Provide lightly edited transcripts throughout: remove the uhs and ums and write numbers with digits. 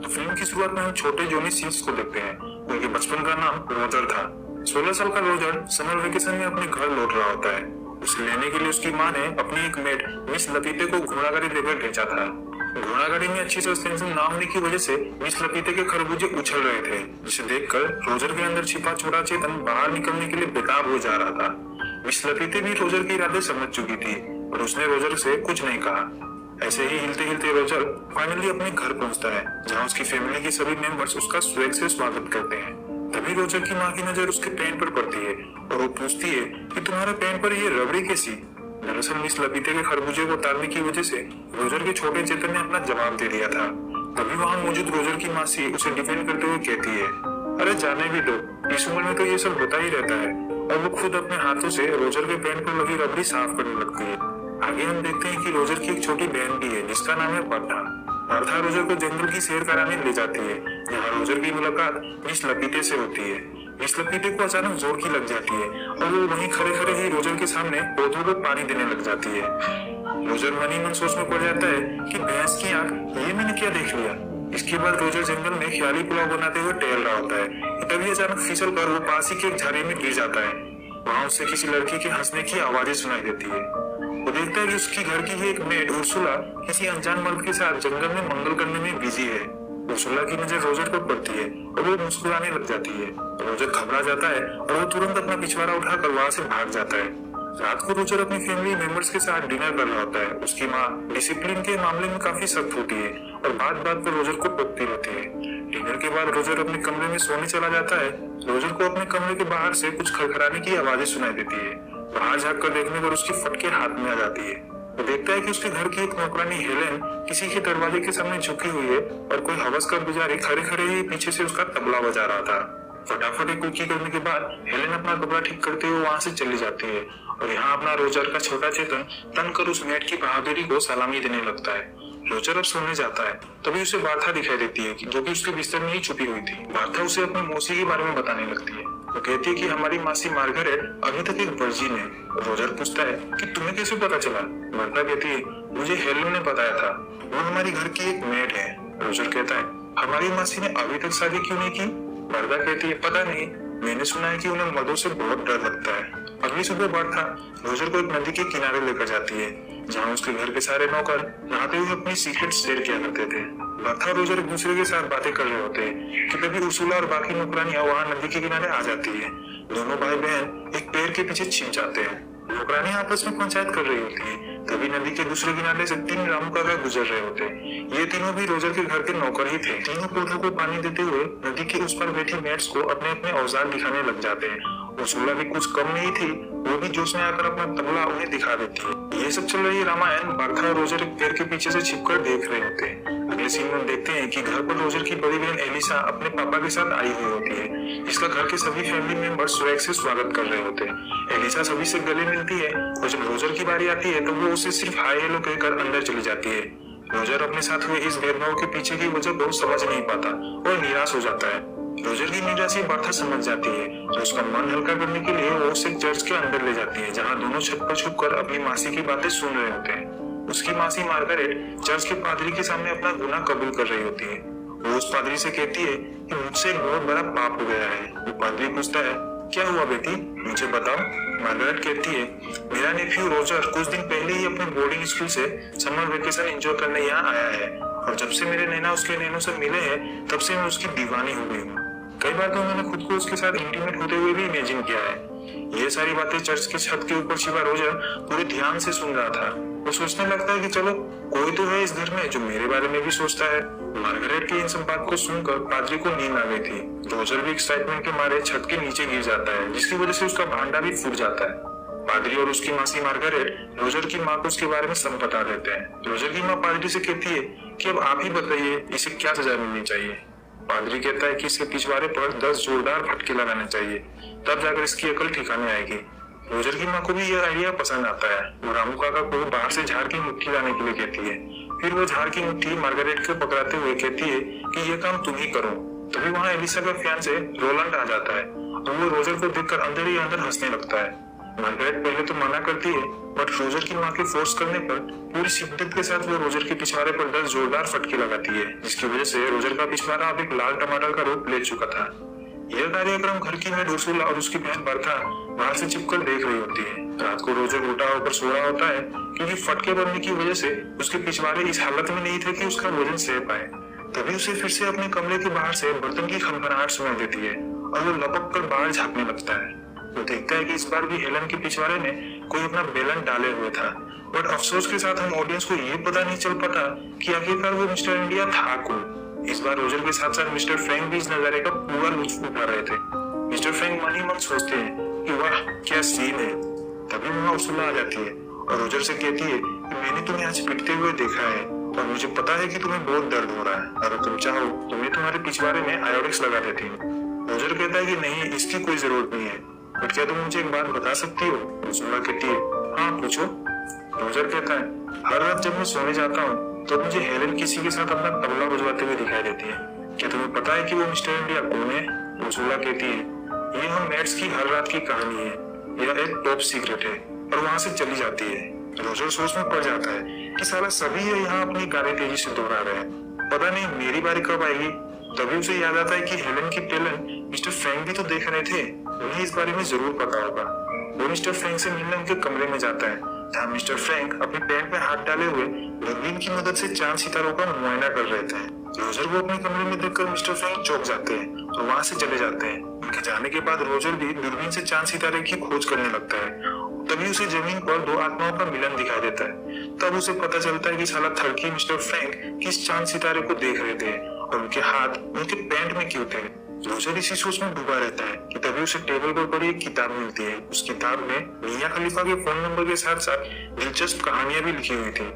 तो फिल्म की शुरुआत में हम छोटे जॉनी सीन्स को देखते हैं। उनके बचपन का नाम रोजर था। 16 साल का रोजर समर वेकेशन में अपने घर लौट रहा होता है। उसे लेने के लिए उसकी माँ ने अपनी एक मेड मिस लपीते को घोड़ागाड़ी देकर भेजा था। घोड़ागाड़ी में अच्छी सस्पेंशन ना होने की वजह से मिस लपीते के खरबूजे उछल रहे थे, जिसे देखकर रोजर के अंदर छिपा छोटा चेतन बाहर निकलने के लिए बेताब हो जा रहा था। मिस लपीते भी रोजर के इरादे समझ चुकी थी और उसने रोजर से कुछ नहीं कहा। ऐसे ही हिलते हिलते रोजर फाइनली अपने घर पहुंचता है, जहां उसकी फैमिली के सभी मेंबर्स उसका स्वैग से स्वागत करते हैं। तभी रोजर की माँ की नजर उसके पेन पर पड़ती है और वो पूछती है कि तुम्हारे पेन पर ये रबड़ी कैसी। दरअसल मिस लपीते के खरबूजे को उतारने की वजह से रोजर के छोटे चेतन ने अपना जवाब दे दिया था। तभी वहाँ मौजूद रोजर की मासी उसे डिफेंड करते हुए कहती है, अरे जाने भी दो, इस उम्र में तो ये सब होता ही रहता है। और वो खुद अपने हाथों से रोजर के पेन पर लगी रबड़ी साफ करने लगती है। आगे हम देखते हैं कि रोजर की एक छोटी बहन भी है, जिसका नाम है बर्था। बर्था रोजर को जंगल की सैर कराने ले जाती है, जहाँ रोजर की मुलाकात मिस लपीते से होती है। मिस लपीते को अचानक जोर की लग जाती है और वो वहीं खड़े खड़े ही रोजर के सामने पौधों को पानी देने लग जाती है। रोजर मन ही मन सोच में पड़ जाता है कि भैंस की आंख, ये मैंने क्या देख लिया। इसके बाद रोजर जंगल में ख्याली पुलाव बनाते हुए टहल रहा होता है। तभी अचानक फिसल कर वो पास ही के एक झाड़ी में गिर जाता है। वहाँ उसे किसी लड़की के हंसने की आवाजें सुनाई देती है। वो देखता है कि उसकी घर की एक मेड उर्सुला किसी अनजान मर्द के साथ जंगल में मंगल करने में बिजी है। उर्सुला की नजर रोजर पर पड़ती है और वो मुस्कुराने लग जाती है। रोजर घबरा जाता है और वो तुरंत अपना पिछवाड़ा उठाकर वहां से भाग जाता है। रात को रोजर अपनी फैमिली मेंबर्स के साथ डिनर कर रहा होता है। उसकी माँ डिसिप्लिन के मामले में काफी सख्त होती है और बात बात पर रोजर को टोकती रहती है। डिनर के बाद रोजर अपने कमरे में सोने चला जाता है। रोजर को अपने कमरे के बाहर से कुछ खड़खड़ाने की आवाजें सुनाई देती है। बाहर झाँक कर देखने पर उसकी फटके हाथ में आ जाती है। वो देखता है कि उसके घर की एक नौकरानी हेलेन किसी के दरवाजे के सामने झुकी हुई है और कोई हवस का पुजारी खड़े खड़े ही पीछे से उसका तबला बजा रहा था। फटाफट एक कुकी करने के बाद हेलेन अपना कपड़ा ठीक करते हुए वहां से चली जाती है और यहाँ अपना रोजर का छोटा चेतन तनकर उस मेड की बहादुरी को सलामी देने लगता है। रोजर अब सोने जाता है, तभी उसे बार्था दिखाई देती है जो कि उसके बिस्तर में ही छुपी हुई थी। बार्था उसे अपनी मौसी के बारे में बताने लगती है। वो कहती है कि हमारी मासी मार्गरेट अभी तक एक वर्जिन है। रोजर पूछता है कि तुम्हें कैसे पता चला। बार्था कहती है, मुझे हेलेन ने बताया था, वो हमारी घर की एक मेड है। रोजर कहता है, हमारी मासी ने अभी तक शादी क्यों नहीं की। बार्था कहती है, पता नहीं, मैंने सुना है कि उन्हें मर्दों से बहुत डर लगता है। अगली सुबह बार्था रोजर को एक नदी के किनारे लेकर जाती है, जहाँ उसके घर के सारे नौकर नहाते हुए अपनी सीक्रेट शेयर किया करते थे। बार्था और रोजर एक दूसरे के साथ बातें कर रहे होते हैं कि तभी उर्सुला और बाकी नौकरानियां वहाँ नदी के किनारे आ जाती है। दोनों भाई बहन एक पेड़ के पीछे छिप जाते हैं। नौकरानियां आपस में पंचायत कर रही होती है। तभी नदी के दूसरे किनारे से 3 रामू गुजर रहे होते हैं। ये तीनों भी रोजर के घर के नौकर ही थे। तीनों पौधों को पानी देते हुए नदी के उस पर बैठी मेड्स को अपने अपने औजार दिखाने लग जाते हैं। उर्सुला भी कुछ कम नहीं थी, वो भी जोश में आकर अपना तबला उन्हें दिखा देती है। ये सब चल रही रामायण बार्था और रोजर एक पेड़ के पीछे से छिपकर देख रहे होते हैं। अगले सीन में देखते हैं कि घर पर रोजर की बड़ी बहन एलिसा अपने पापा के साथ आई हुई होती है, जिसका घर के सभी फैमिली मेंबर स्वैग से स्वागत कर रहे होते हैं। एलिसा सभी से गले मिलती है और जब रोजर की बारी आती है तो वो उसे सिर्फ हाय हेलो कहकर अंदर चली जाती है। रोजर अपने साथ हुए इस भेदभाव के पीछे की वजह को समझ नहीं पाता और निराश हो जाता है। रोजर की निराशा बार्था समझ जाती है तो उसका मन हल्का करने के लिए वो उसे चर्च के अंदर ले जाती है, जहाँ दोनों छत पर छुपकर अपनी मासी की बातें सुन रहे होते हैं। उसकी मासी मार्गरेट चर्च के पादरी के सामने अपना गुनाह कबूल कर रही होती है। वो उस पादरी से कहती है कि मुझसे एक बहुत बड़ा पाप हो गया है। वो पादरी पूछता है, क्या हुआ बेटी, मुझे बताओ। मार्गरेट कहती है, मेरा नेफ्यू रोजर कुछ दिन पहले ही अपने बोर्डिंग स्कूल से समर वेकेशन एंजॉय करने यहाँ आया है और जब से मेरे नैना उसके नैनों से मिले हैं तब से मैं उसकी दीवानी हो गई हूँ। कई बार तो मैंने खुद को उसके साथ इंटीमेट होते हुए भी इमेजिन किया है। ये सारी बातें चर्च के छत के ऊपर छिपा रोजर पूरे ध्यान से सुन रहा था। वो सोचने लगता है कि चलो कोई तो है इस घर में जो मेरे बारे में भी सोचता है। मार्गरेट की इन सब बात को सुनकर पादरी को नींद आ गई थी। रोजर भी एक्साइटमेंट के मारे छत के नीचे गिर जाता है, जिसकी वजह से उसका भांडा भी फूट जाता है। पादरी और उसकी मासी मार्गरेट रोजर की माँ को उसके बारे में सब बता देते हैं। रोजर की माँ पादरी से कहती है कि अब आप ही बताइए इसे क्या सजा मिलनी चाहिए। पादरी कहता है कि इसके पिछवाड़े पर 10 जोरदार फटके लगाने चाहिए, तब जाकर इसकी अकल ठिकाने आएगी। रोजर की माँ को भी यह आइडिया पसंद आता है। वो रामू काका को बाहर से झाड़ की मुट्ठी लाने के लिए कहती है। फिर वो झाड़ की मुट्ठी मार्गरेट को पकड़ाते हुए कहती है कि ये काम तुम ही करो। तभी वहाँ एलिसा का फियांसे रोलैंड आ जाता है और वो रोजर को देखकर अंदर ही अंदर हंसने लगता है। मार्गारेट पहले तो मना करती है, बट रोजर की माँ के फोर्स करने पर पूरी शिद्दत के साथ वो रोजर के पिछवाड़े पर 10 जोरदार फटके लगाती है, जिसकी वजह से रोजर का पिछवाड़ा अब एक लाल टमाटर का रूप ले चुका था। यह कार्यक्रम घर की मेड उर्सुला और उसकी बहन बर्था बाहर से छिपकर देख रही होती है। रात को रोजर उल्टा होकर सो रहा होता है, क्योंकि फटके पड़ने की वजह से उसके पिछवाड़े इस हालत में नहीं थे कि उसका वजन सह पाए। तभी उसे फिर से अपने कमरे के बाहर से बर्तन की खनखनाहट सुनाई देती है और वो लपक कर बाहर झांकने लगता है। वो देखता है कि इस बार भी हेलन के पिछवाड़े में कोई अपना बेलन डाले हुए था, बट अफसोस के साथ हम ऑडियंस को ये पता नहीं चल पाता कि आखिरकार वो मिस्टर इंडिया था कौन। इस बार रोजर के साथ साथ मिस्टर फ्रैंक भी इस नजारे का पूरा लुत्फ उठा रहे थे। मिस्टर फ्रैंक मन ही मन सोचते हैं कि वाह क्या सीन है। तभी वहां उर्सुला आ जाती है और रोजर से कहती है कि मैंने तुम्हें आज पिटते हुए देखा है और मुझे पता है कि तुम्हें बहुत दर्द हो रहा है, अगर तुम चाहो तो मैं तुम्हारे पिछवाड़े में आयोडेक्स लगा देती हूँ। रोजर कहता है कि नहीं, इसकी कोई जरूरत नहीं है, बट क्या तुम मुझे एक बात बता सकती हो? उर्सुला कहती है हाँ पूछो। रोजर कहता है हर रात जब मैं सोने जाता हूँ तो मुझे हेलेन किसी के साथ अपना तबला बजवाते हुए दिखाई देती है, क्या तुम्हें पता है कि वो मिस्टर इंडिया कौन है? उर्सुला कहती है ये हम मेट्स की हर रात की कहानी है, यह एक टॉप सीक्रेट है, और वहां से चली जाती है। रोजर सोच में पड़ जाता है कि साला सभी यहाँ अपनी गाड़ी तेजी से दोहरा रहे हैं, पता नहीं मेरी बारी कब आएगी। तभी उसे याद आता है कि हेलन की टैलेंट मिस्टर फ्रैंक भी तो देख रहे थे, उन्हें इस बारे में जरूर पता होगा। वो मिस्टर फ्रैंक से मिलने उनके कमरे में जाता है, जहाँ मिस्टर फ्रैंक अपने पैंट में हाथ डाले हुए दूरबीन की मदद से चांद सितारों का मुआयना कर रहे थे। रोजर को अपने कमरे में देखकर मिस्टर फ्रैंक चौंक जाते हैं और वहां से चले जाते हैं। उनके जाने के बाद रोजर भी दूरबीन से चांद सितारे की खोज करने लगता है। तभी उसे जमीन पर दो आत्माओं का मिलन दिखाई देता है। तब उसे पता चलता है कि साला थड़की मिस्टर फ्रैंक किस चांद सितारे को देख रहे थे और उनके हाथ उनके पैंट में क्यों थे। रोजर इसी सोच में डूबा रहता है कि तभी उसे टेबल पर पड़ी एक किताब मिलती है। उस किताब में मियां खलीफा के फोन नंबर के साथ साथ दिलचस्प कहानियां भी लिखी हुई थी।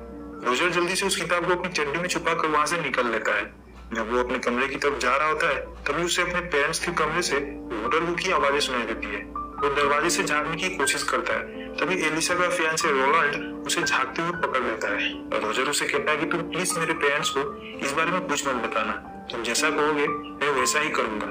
रोजर जल्दी से उस किताब को अपनी चड्डी में छुपा कर वहां से निकल लेता है। जब वो अपने कमरे की तरफ जा रहा होता है तभी उसे अपने पेरेंट्स के कमरे से मोटर की आवाजें सुनाई देती है। वो दरवाजे से झांकने की कोशिश करता है, तभी एलिसा का फियांसे रोलाल्ड उसे झांकते हुए पकड़ लेता है। रोजर उसे कहता है कि तुम प्लीज मेरे पेरेंट्स को इस बारे में कुछ मत बताना, तुम जैसा कहोगे मैं वैसा ही करूंगा।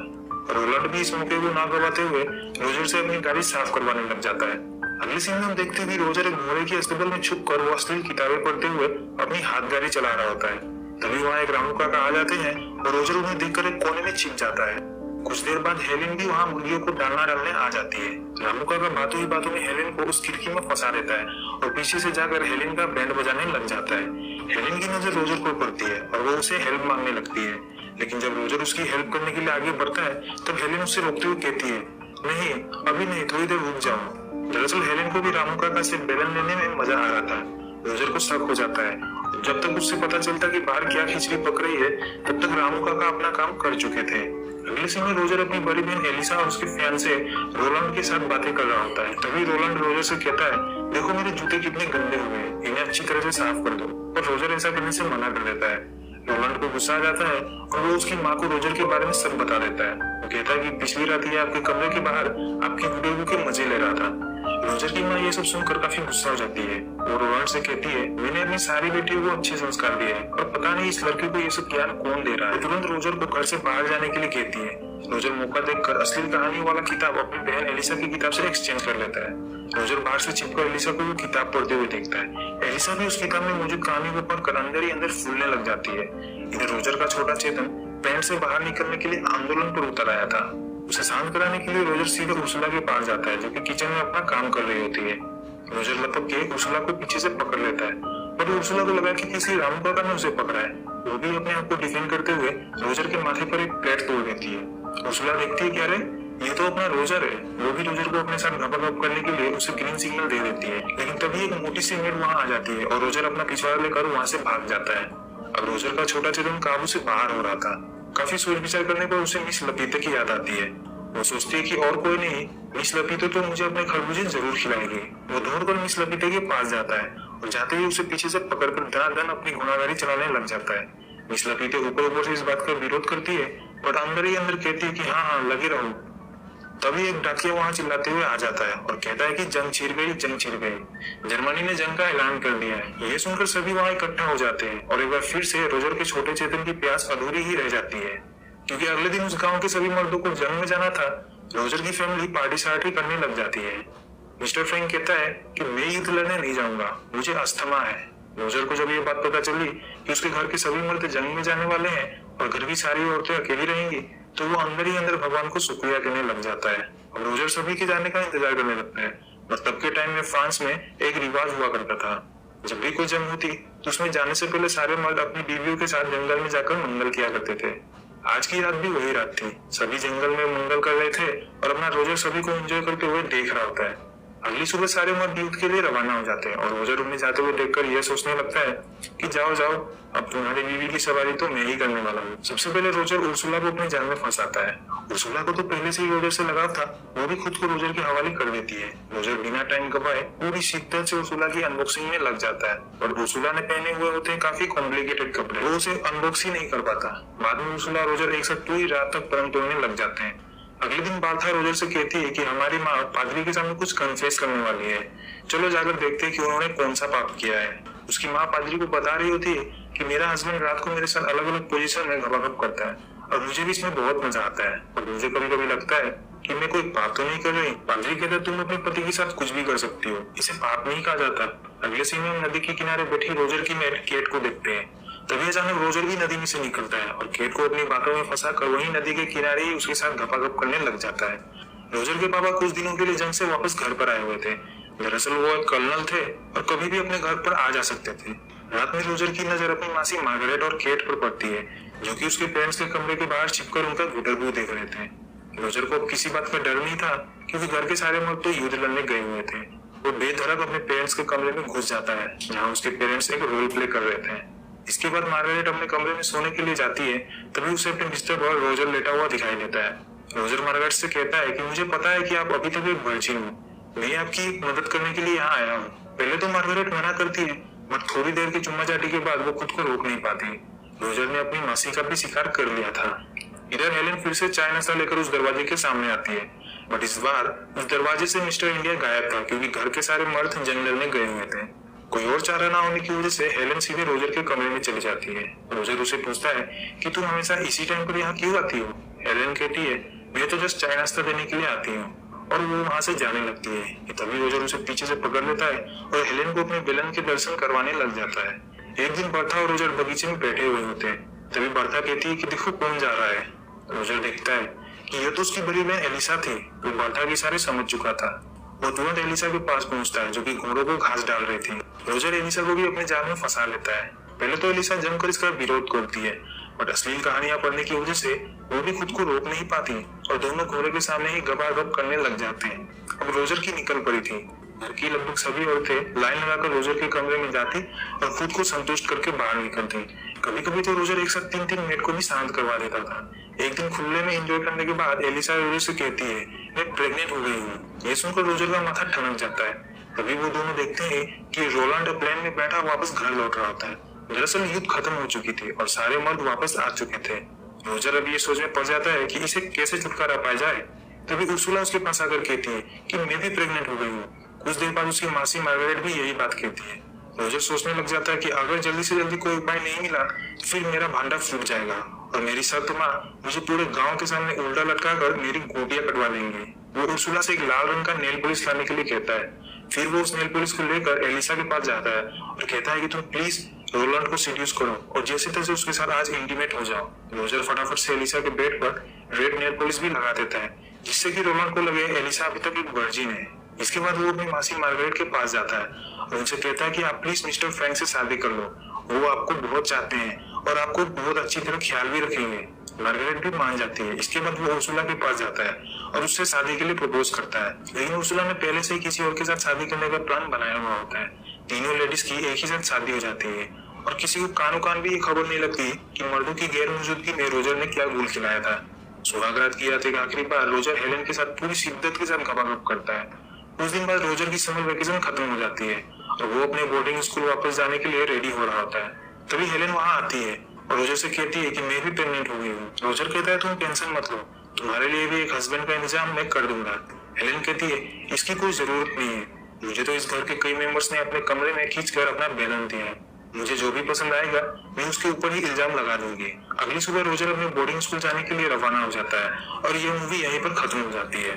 रोलाल्ड भी इस मौके को ना गवाते हुए रोजर से अपनी गाड़ी साफ करवाने लग जाता है। अगले सीन में हम देखते हैं कि रोजर एक घोड़े की अस्तबल में छुप कर वो अश्लील किताबें पढ़ते हुए अपनी हाथ गाड़ी चला रहा होता है। तभी वहाँ एक रामू काका आ जाते हैं और रोजर उन्हें देखकर एक कोने में छिप जाता है। कुछ देर बाद हेलेन भी वहाँ मुर्गियों को दाना डालने आ जाती है। रामू काका बातों ही बातों में हेलेन को उस खिड़की में फंसा देता है और पीछे से जाकर हेलेन का बैंड बजाने लग जाता है। हेलेन की नजर रोजर को पड़ती है और वो उसे हेल्प मांगने लगती है, लेकिन जब रोजर उसकी हेल्प करने के लिए आगे बढ़ता है तब हेलेन उससे रोकते हुए कहती है नहीं अभी नहीं, थोड़ी देर रुक जाओ। दरअसल हेलेन को भी रामू काका से बेलन लेने में मजा आ रहा था। रोजर को शक हो जाता है। जब तक उससे पता चलता कि बाहर क्या खिचड़ी पक रही है तब तक रामू काका अपना काम कर चुके थे। अगले सीन में रोजर अपनी बड़ी बहन एलिसा और उसके फियांसे रोलैंड के साथ बातें कर रहा होता है। तभी रोलैंड रोजर से कहता है देखो मेरे जूते कितने गंदे हुए हैं, इन्हें अच्छी तरह से साफ कर दो, पर रोजर ऐसा करने से मना कर देता है। रोलैंड को गुस्सा आ जाता है और वो उसकी माँ को रोजर के बारे में सब बता देता है। वो कहता है कि पिछली रात ये आपके कमरे के बाहर आपकी वीडियो के मजे ले रहा था। रोजर की माँ ये सब सुनकर काफी गुस्सा हो जाती है। वो रोलैंड से कहती है मैंने अपनी सारी बेटियों को अच्छे संस्कार दिए हैं और पता नहीं इस लड़के को ये सब ज्ञान कौन दे रहा है। तुरंत रोजर को घर से बाहर जाने के लिए कहती है। रोजर मौका देखकर अश्लील कहानी वाला किताब अपनी बहन एलिसा की किताब से एक्सचेंज कर लेता है। रोजर बाहर से छिपकर एलिसा को वो किताब पढ़ते हुए देखता है। एलिसा भी उस किताब में मौजूद कहानी को पढ़कर अंदर ही अंदर फूलने लग जाती है। इधर रोजर का छोटा चेतन पैंट से बाहर निकलने के लिए आंदोलन पर उतर आया था। उसे शांत कराने के लिए रोजर सीधे उर्सुला के पास जाता है जो कि किचन में अपना काम कर रही होती है। रोजर लपक के उर्सुला को पीछे से पकड़ लेता है, पर उर्सुला को लगा कि किसी रामू काका ने उसे पकड़ा है। वो भी अपने आप को डिफेंड करते हुए रोजर के माथे पर एक प्लेट तोड़ देती है। उर्सुला देखती है कि अरे ये तो अपना रोजर है। वो भी रोजर को अपने साथ घपक करने के लिए उसे ग्रीन सिग्नल दे देती है, लेकिन तभी एक मोटी सी मेड वहां आ जाती है और रोजर अपना पिछवाड़ा लेकर वहां से भाग जाता है। अब रोजर का छोटा चेतन काबू से बाहर हो रहा था। काफी सोच विचार करने पर उसे मिस लपीते की याद आती है। वो सोचती है कि और कोई नहीं, मिस लपीते तो मुझे अपने खरबूजे जरूर खिलाएगी। वो दौड़कर मिस लपीते के पास जाता है और जाते ही उसे पीछे से पकड़कर धनाधन अपनी घुड़ागाड़ी चलाने लग जाता है। मिस लपीते ऊपर ऊपर से इस बात का विरोध करती है, बट अंदर ही अंदर कहती है कि हाँ लगे रहो। तभी एक डाकिया वहां चिल्लाते हुए आ जाता है और कहता है कि जंग छिड़ गई, जंग छिड़ गई, जर्मनी ने जंग का ऐलान कर दिया है। ये सुनकर सभी वहां इकट्ठा हो जाते हैं और एक बार फिर से रोजर के छोटे चेतन की प्यास अधूरी ही रह जाती है, क्योंकि अगले दिन उस गांव के सभी मर्दों को जंग में जाना था। रोजर की फैमिली पार्टी शार्टी करने लग जाती है। मिस्टर फ्रैंक कहता है कि मैं युद्ध लड़ने नहीं जाऊंगा, मुझे अस्थमा है। रोजर को जब ये बात पता चली कि उसके घर के सभी मर्द जंग में जाने वाले हैं और घर की सारी औरतें अकेली रहेंगी, तो वो अंदर ही अंदर भगवान को शुक्रिया करने लग जाता है और रोजर सभी के जाने का इंतजार करने लगता है। और तब के टाइम में फ्रांस में एक रिवाज हुआ करता था, जब भी कोई जंग होती तो उसमें जाने से पहले सारे मर्द अपनी बीवियों के साथ जंगल में जाकर मंगल किया करते थे। आज की रात भी वही रात थी। सभी जंगल में मंगल कर रहे थे और अपना रोजर सभी को एंजॉय करते हुए देख रहा होता है। अगली सुबह सारे मर्द युद्ध के लिए रवाना हो जाते हैं और रोजर उन्हें जाते हुए देखकर यह सोचने लगता है कि जाओ जाओ, अब तुम्हारी बीवी की सवारी तो मैं ही करने वाला हूँ। सबसे पहले रोजर उर्सुला को अपने जाल में फंसाता है। उर्सुला को तो पहले से ही रोजर से लगाव था, वो भी खुद को रोजर के हवाले कर देती है। रोजर बिना टाइम गवाए पूरी शिद्दत से उर्सुला की अनबॉक्सिंग में लग जाता है और उर्सुला ने पहने हुए होते हैं काफी कॉम्प्लिकेटेड कपड़े, वो उसे अनबॉक्स ही नहीं कर पाता। बाद में उर्सुला रोजर एक साथ पूरी रात तक पलंग तोड़ने लग जाते हैं। अगले दिन बार्था रोजर से कहती है कि हमारी माँ पादरी के सामने कुछ कन्फेस करने वाली है, चलो जाकर देखते हैं कि उन्होंने कौन सा पाप किया है। उसकी माँ पादरी को बता रही होती है कि मेरा हस्बैंड रात को मेरे साथ अलग अलग पोजीशन में घपाघप करता है और मुझे भी इसमें बहुत मजा आता है और मुझे कभी कभी लगता है कि मैं कोई पाप तो नहीं कर रही। पादरी कहता है तुम अपने पति के साथ कुछ भी कर सकती हो, इसे पाप नहीं कहा जाता। अगले सीन में हम नदी के किनारे बैठी रोजर की मेट केट को देखते हैं। तभी अचानक रोजर भी नदी में से निकलता है और केट को अपनी बातों में फंसा कर वही नदी के किनारे ही उसके साथ घपाघप करने लग जाता है। रोजर के पापा कुछ दिनों के लिए जंग से वापस घर पर आए हुए थे। दरअसल वो एक कर्नल थे और कभी भी अपने घर पर आ जा सकते थे। रात में रोजर की नजर अपनी मासी मार्गरेट और केट पर पड़ती है, जो कि उसके पेरेंट्स के कमरे के बाहर छिपकर उनका गुटरगू देख रहे थे। रोजर को अब किसी बात का डर नहीं था, क्योंकि घर के सारे मर्द तो युद्ध लड़ने गए हुए थे। वो बेधड़क अपने पेरेंट्स के कमरे में घुस जाता है, जहाँ उसके पेरेंट्स एक रोल प्ले कर रहे थे। इसके बाद मार्गरेट अपने कमरे में सोने के लिए जाती है, तभी उसे अपने बिस्तर पर रोजर लेटा हुआ दिखाई देता है। रोजर मार्गरेट से कहता है कि मुझे पता है कि आप अभी तक एक वर्जिन हो, मैं आपकी मदद करने के लिए यहाँ आया हूँ। पहले तो मार्गरेट मना करती है, बट थोड़ी देर की चुम्मा चाटी के बाद वो खुद को रोक नहीं पाती। रोजर ने अपनी मासी का भी शिकार कर लिया था। इधर हेलेन फिर से चाय नाश्ता लेकर उस दरवाजे के सामने आती है, बट इस बार उस दरवाजे से मिस्टर इंडिया गायब था, क्योंकि घर के सारे मर्द जंग लड़ने गए हुए थे। कोई और चारा ना होने की वजह से हेलेन सीधे रोजर के कमरे में चली जाती है। रोजर उसे पूछता है कि तुम हमेशा इसी टाइम पर यहाँ क्यों आती हो। हेलेन कहती है मैं तो जस्ट चाय नाश्ता देने के लिए आती हूँ, और वो वहां से जाने लगती है। तभी रोजर उसे पीछे से पकड़ लेता है और हेलेन को अपने विलन के दर्शन करवाने लग जाता है। एक दिन बर्था और रोजर बगीचे में बैठे हुए होते हैं। तभी बर्था कहती है कि देखो कौन जा रहा है। रोजर देखता है कि यह तो उसकी बड़ी बहन एलिसा थी, जो बर्था की सारी समझ चुका था। वो तुरंत एलिसा के पास पहुंचता है, जो कि घोड़ों को घास डाल रही थी। रोजर एलिसा को भी अपने जाल में फंसा लेता है। पहले तो एलिसा जमकर इसका विरोध करती है, बट अश्लील कहानियां पढ़ने की वजह से वो भी खुद को रोक नहीं पाती और दोनों घोड़े के सामने ही गपागप करने लग जाते हैं। अब रोजर की निकल पड़ी थी। घर की लगभग सभी औरतें लाइन लगाकर रोजर के कमरे में जाती और खुद को संतुष्ट करके बाहर निकलती। कभी कभी तो रोजर एक साथ 3-3 मिनट को भी शांत करवा देता था। एक दिन खुले में एंजॉय करने के बाद एलिसा रोजर से कहती है मैं प्रेग्नेंट हो गई हूँ। ये सुनकर रोजर का माथा ठनक जाता है। तभी वो दोनों देखते हैं कि रोलैंड प्लेन में बैठा वापस घर लौट रहा होता है। दरअसल युद्ध खत्म हो चुकी थी और सारे मर्द वापस आ चुके थे। रोजर अब ये सोच में पड़ जाता है कि इसे कैसे छुटकारा पाया जाए। तभी उर्सुला उसके पास आकर कहती है कि मैं भी प्रेग्नेंट हो गई हूँ। कुछ देर बाद उसकी मासी मार्गरेट भी यही बात कहती है। रोजर सोचने लग जाता है कि अगर जल्दी से जल्दी कोई उपाय नहीं मिला तो फिर मेरा भांडा फूट जाएगा और मेरी सख्त माँ मुझे पूरे गांव के सामने उल्टा लटका कर मेरी गोटियां कटवा देंगी। वो उर्सुला से एक लाल रंग का नेल पॉलिश लाने के लिए कहता है। फिर वो उस नेल पॉलिश को लेकर एलिसा के पास जाता है और कहता है कि तुम प्लीज रोलैंड को सीड्यूस करो और जैसे तैसे उसके साथ आज इंटीमेट हो जाओ। रोजर फटाफट से एलिसा के बेड पर रेड नेल पॉलिश भी लगा देता है, जिससे कि रोलैंड को लगे एलिसा अभी तक एक वर्जिन है। इसके बाद वो अपनी मासी मार्गरेट के पास जाता है और उनसे कहता है कि आप प्लीज मिस्टर फ्रैंक से शादी कर लो, वो आपको बहुत चाहते हैं और आपको बहुत अच्छी तरह ख्याल भी रखेंगे। मार्गरेट भी मान जाती है। इसके बाद वो उर्सुला के पास जाता है और उससे शादी के लिए प्रपोज करता है, लेकिन उर्सुला ने पहले से ही किसी और के साथ शादी करने का प्लान बनाया हुआ होता है। तीनों लेडीज की एक ही साथ शादी हो जाती है और किसी को कानो कान भी ये खबर नहीं लगती कि मर्दों की गैर मौजूदगी में रोजर ने क्या गुल खिलाया था। सुहागरात की रात एक आखिरी बार रोजर हेलेन के साथ पूरी शिद्दत के साथ गपागप करता है। कुछ दिन बाद रोजर की समर वेकेशन खत्म हो जाती है और वो अपने बोर्डिंग स्कूल वापस जाने के लिए रेडी हो रहा होता है। तभी हेलेन वहां आती है और रोजर से कहती है कि मैं भी प्रेग्नेंट हो गई हूँ। रोजर कहता है तुम टेंशन मत लो, तुम्हारे लिए भी एक हस्बैंड का इंतजाम मैं कर दूंगा। हेलेन कहती है इसकी कोई जरूरत नहीं है, मुझे तो इस घर के कई मेंबर्स ने अपने कमरे में खींचकर अपना बैलन दिया है, मुझे जो भी पसंद आएगा मैं उसके ऊपर ही इल्जाम लगा दूंगी। अगली सुबह रोजर अपने बोर्डिंग स्कूल जाने के लिए रवाना हो जाता है और ये मूवी यहीं पर खत्म हो जाती है।